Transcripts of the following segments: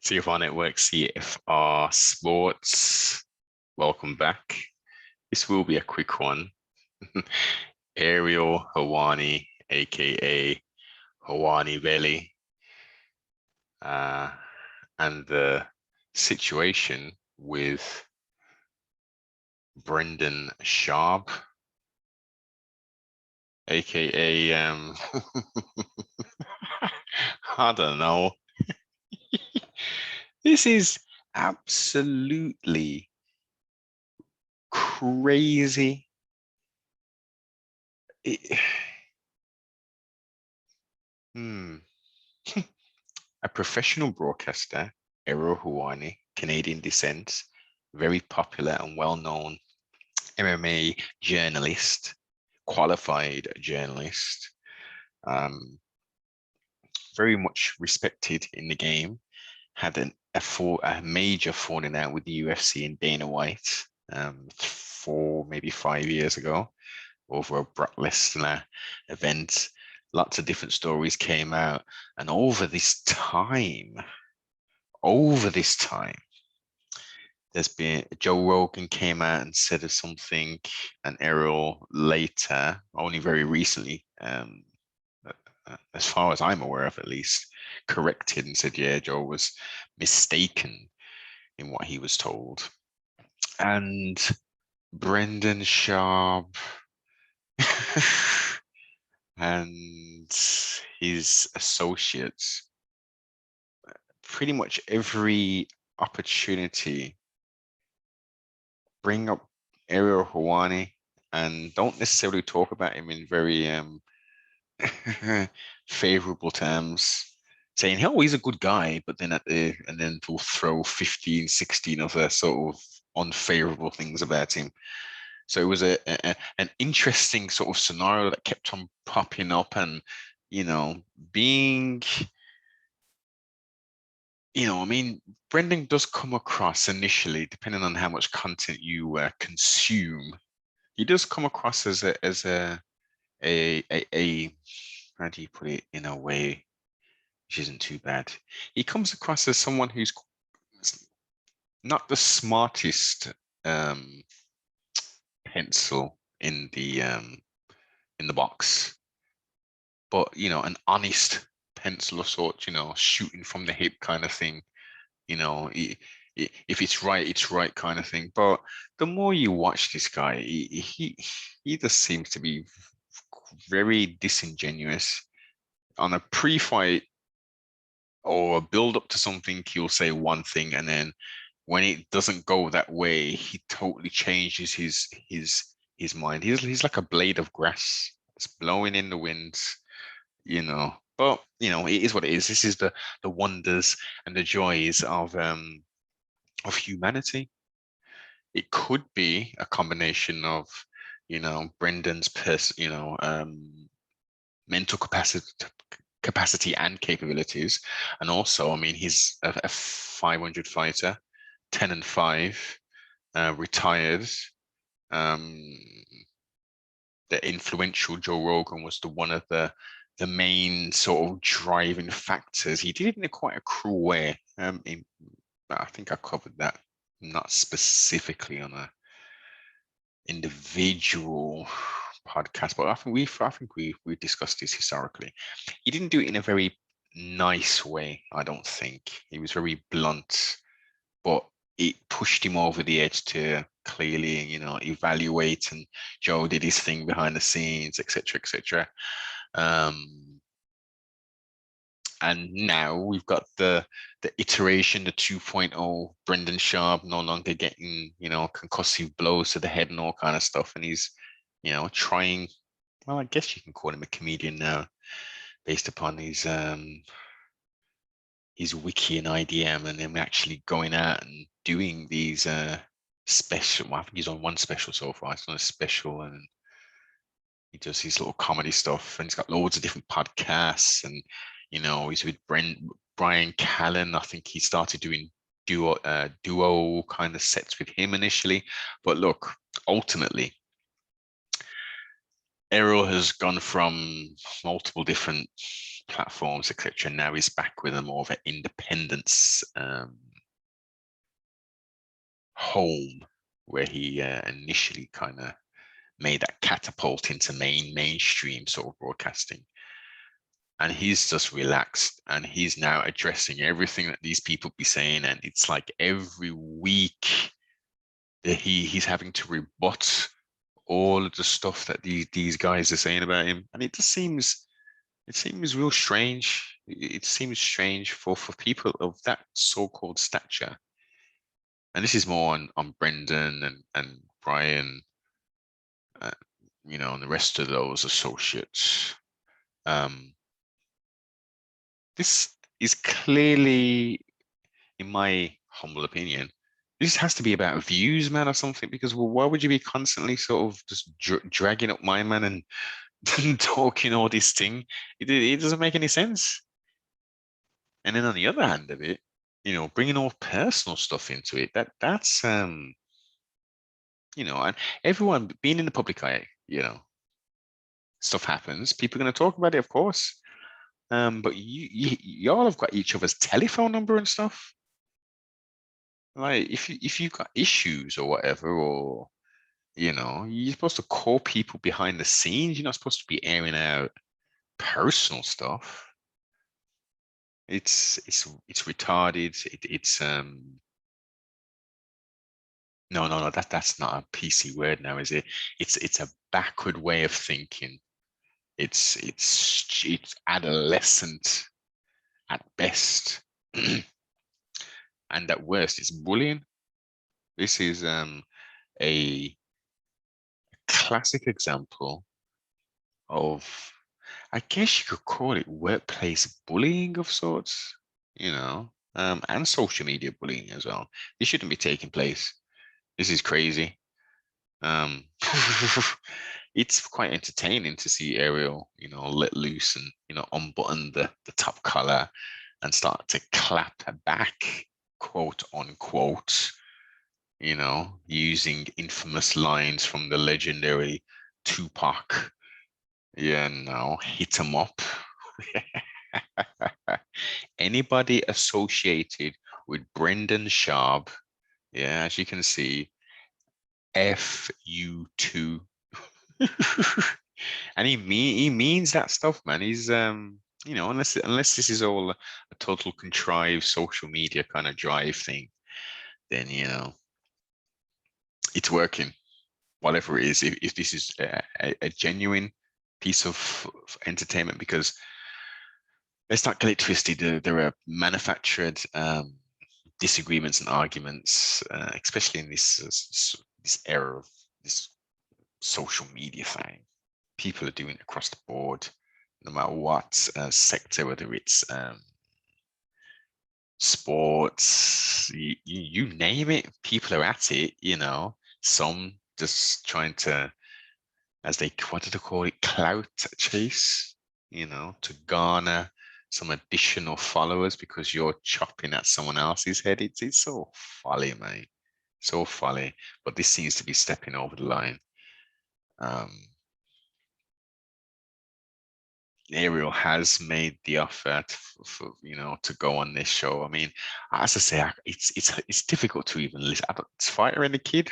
CFR Network, CFR Sports. Welcome back. This will be a quick one. Ariel Helwani, aka Helwani Belly, and the situation with Brendan Schaub, aka I don't know. This is absolutely crazy. A professional broadcaster, Ariel Helwani, Canadian descent, very popular and well-known MMA journalist, qualified journalist, very much respected in the game, had a major falling out with the UFC and Dana White 4, maybe 5 years ago over a Brock Lesnar event. Lots of different stories came out, and over this time, there's been Joe Rogan came out and said something, and Ariel later, only very recently, as far as I'm aware of at least, corrected and said, yeah, Joe was mistaken in what he was told. And Brendan Schaub and his associates, pretty much every opportunity, bring up Ariel Helwani and don't necessarily talk about him in very favorable terms, saying, oh, he's a good guy, but then and then we'll throw 15, 16 other sort of unfavorable things about him. So it was an interesting sort of scenario that kept on popping up, and being, I mean, Brendan does come across initially, depending on how much content you consume, he does come across as a how do you put it in a way which isn't too bad? He comes across as someone who's not the smartest pencil in the box, but an honest pencil of sorts, shooting from the hip kind of thing. If it's right kind of thing. But the more you watch this guy, he just seems to be very disingenuous. On a pre-fight or a build up to something, he'll say one thing, and then when it doesn't go that way, he totally changes his mind. He's like a blade of grass. It's blowing in the winds, But it is what it is. This is the wonders and the joys of humanity. It could be a combination of, Brendan's mental capacity and capabilities, and also, I mean, he's a 500 fighter, 10-5, retired. The influential Joe Rogan was one of the main sort of driving factors. He did it in quite a cruel way. I think I covered that, not specifically on a individual podcast, but I think we discussed this historically. He didn't do it in a very nice way. I don't think he was very blunt, but it pushed him over the edge to clearly, evaluate. And Joe did his thing behind the scenes, etc., etc. And now we've got the iteration, the 2.0, Brendan Schaub no longer getting, concussive blows to the head and all kind of stuff. And he's, trying, well, I guess you can call him a comedian now, based upon his wiki and IDM, and him actually going out and doing these special, well, I think he's on one special so far. It's not a special, and he does his little comedy stuff, and he's got loads of different podcasts, and he's with Brian Callen. I think he started doing duo kind of sets with him initially. But look, ultimately, Ariel has gone from multiple different platforms, etc. Now he's back with a more of an independence home, where he initially kind of made that catapult into mainstream sort of broadcasting. And he's just relaxed, and he's now addressing everything that these people be saying. And it's like every week that he's having to rebut all of the stuff that these guys are saying about him. And it seems real strange. It seems strange for people of that so-called stature. And this is more on Brendan and Brian, uh, and the rest of those associates. This is clearly, in my humble opinion, this has to be about views, man, or something. Because, well, why would you be constantly sort of just dragging up my man and talking all this thing? It doesn't make any sense. And then on the other hand of it, bringing all personal stuff into it, that's and everyone being in the public eye, stuff happens. People are going to talk about it, of course. But y'all have got each other's telephone number and stuff. Like, if you've got issues or whatever, or you're supposed to call people behind the scenes. You're not supposed to be airing out personal stuff. It's retarded. It's no, that's not a PC word now, is it? It's a backward way of thinking. It's adolescent at best, and at worst, it's bullying. This is a classic example of, I guess you could call it, workplace bullying of sorts, and social media bullying as well. This shouldn't be taking place. This is crazy. Um, it's quite entertaining to see Ariel, let loose and, unbutton the top collar and start to clap back, quote unquote, using infamous lines from the legendary Tupac. Yeah, no, hit him up. Anybody associated with Brendan Schaub, yeah, as you can see, F you too. And he means that stuff, man. He's unless this is all a total contrived social media kind of drive thing, then it's working. Whatever it is, if this is a genuine piece of entertainment, because let's not get it twisted. There are manufactured disagreements and arguments, especially in this era of this social media thing. People are doing it across the board, no matter what sector, whether it's sports, you name it, people are at it. Some just trying to, what do they call it, clout chase, to garner some additional followers because you're chopping at someone else's head. It's so folly, mate. So folly. But this seems to be stepping over the line. Ariel has made the offer to go on this show. I mean, as I say, it's difficult to even listen. It's Fighter and the Kid.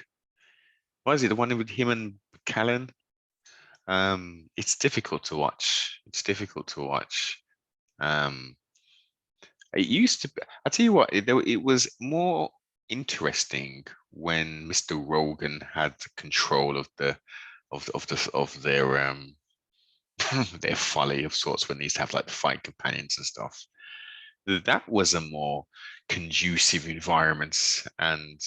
What is it? The one with him and Callan? It's difficult to watch. It's difficult to watch. It used to be, I tell you what, it was more interesting when Mr. Rogan had control of their their folly of sorts, when they used to have like the fight companions and stuff. That was a more conducive environment, and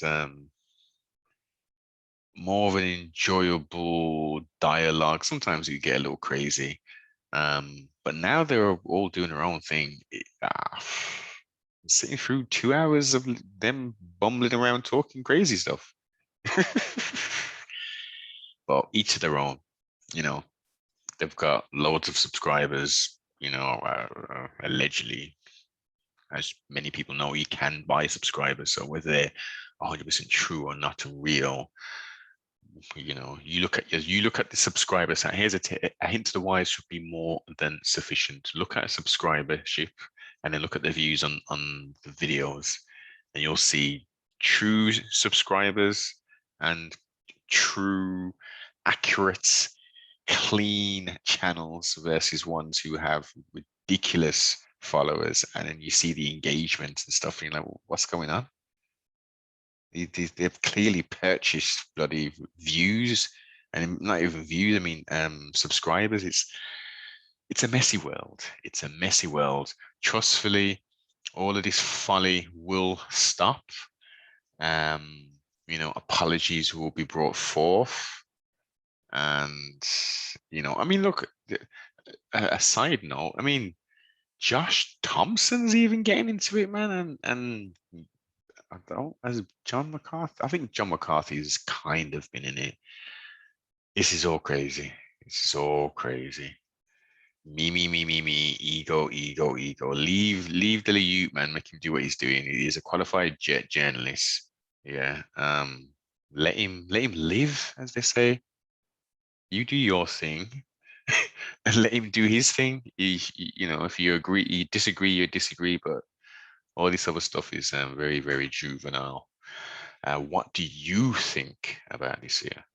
more of an enjoyable dialogue. Sometimes you get a little crazy, but now they're all doing their own thing. Sitting through 2 hours of them bumbling around talking crazy stuff. But each of their own, they've got loads of subscribers, allegedly. As many people know, you can buy subscribers. So whether they're 100% true or not real, you look at the subscribers. Here's a hint to the wise should be more than sufficient. Look at a subscribership, and then look at the views on the videos, and you'll see true subscribers and true, accurate, clean channels versus ones who have ridiculous followers, and then you see the engagement and stuff, and you're like, what's going on? They've clearly purchased bloody views, and not even views. I mean, subscribers. It's a messy world. It's a messy world. Trustfully, all of this folly will stop. Um, apologies will be brought forth, and I mean, look. A side note. I mean, Josh Thompson's even getting into it, man, and I don't, as John McCarthy, I think John McCarthy's kind of been in it. This is all crazy. This is all crazy. Me, ego, ego, ego. Leave the Liute, man. Make him do what he's doing. He's a qualified jet journalist. Yeah. Let him live, as they say. You do your thing, and let him do his thing. If you agree, you disagree, but all this other stuff is very, very juvenile. What do you think about this here?